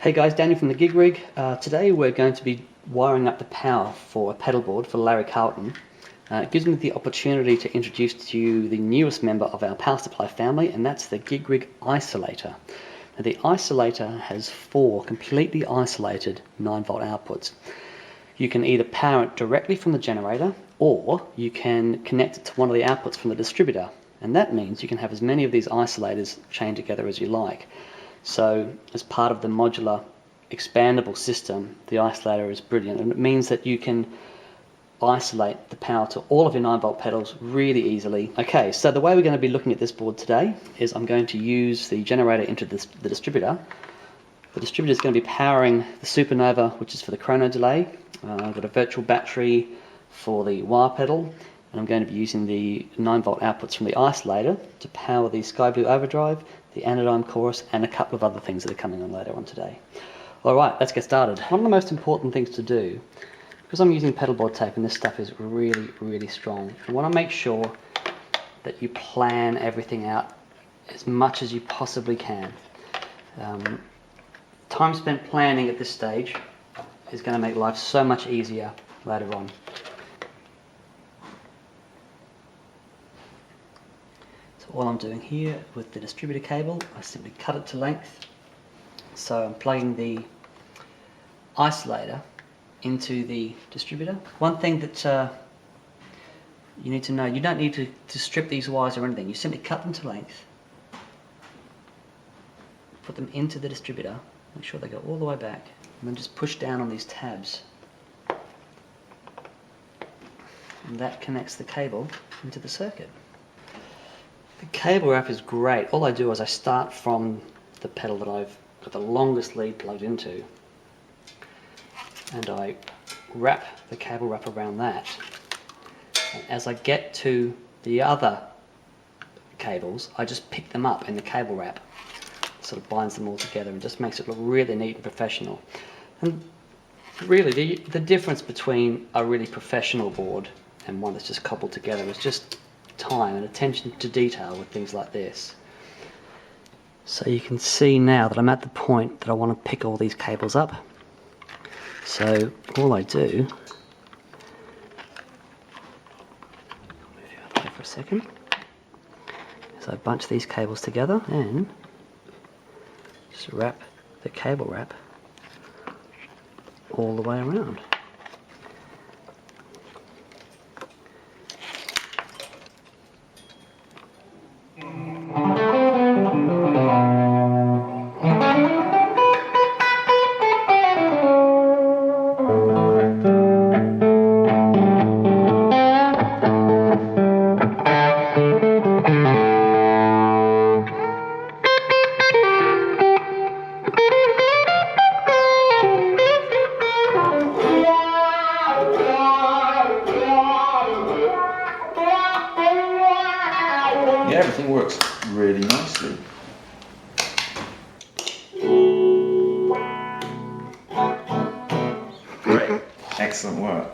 Hey guys, Daniel from TheGigRig. Today we're going to be wiring up the power for a pedalboard for Larry Carlton. It gives me the opportunity to introduce to you the newest member of our power supply family, and that's the TheGigRig ISOLATOR. Now, the isolator has 4 completely isolated 9-volt outputs. You can either power it directly from the generator, or you can connect it to one of the outputs from the distributor, and that means you can have as many of these isolators chained together as you like. So as part of the modular expandable system, the isolator is brilliant, and it means that you can isolate the power to all of your 9-volt pedals really easily. Okay, so the way we're going to be looking at this board today is I'm going to use the generator into the distributor. The distributor is going to be powering the Supernova, which is for the chrono delay. I've got a virtual battery for the wah pedal, and I'm going to be using the 9-volt outputs from the isolator to power the Sky Blue Overdrive, the Anodyne Chorus, and a couple of other things that are coming on later on today. Alright, let's get started. One of the most important things to do, because I'm using pedalboard tape and this stuff is really strong, you want to make sure that you plan everything out as much as you possibly can. Time spent planning at this stage is going to make life so much easier later on. So all I'm doing here with the distributor cable, I simply cut it to length. So I'm plugging the isolator into the distributor. One thing that you need to know, you don't need to strip these wires or anything. You simply cut them to length, put them into the distributor, make sure they go all the way back, and then just push down on these tabs. And that connects the cable into the circuit. The cable wrap is great. All I do is I start from the pedal that I've got the longest lead plugged into, and I wrap the cable wrap around that. And as I get to the other cables, I just pick them up in the cable wrap. It sort of binds them all together and just makes it look really neat and professional. And really, the difference between a really professional board and one that's just cobbled together is just time and attention to detail with things like this. So you can see now that I'm at the point that I want to pick all these cables up. So all I do, move you out of the way for a second, is I bunch these cables together and just wrap the cable wrap all the way around. Yeah, everything works really nicely. Great. Excellent work.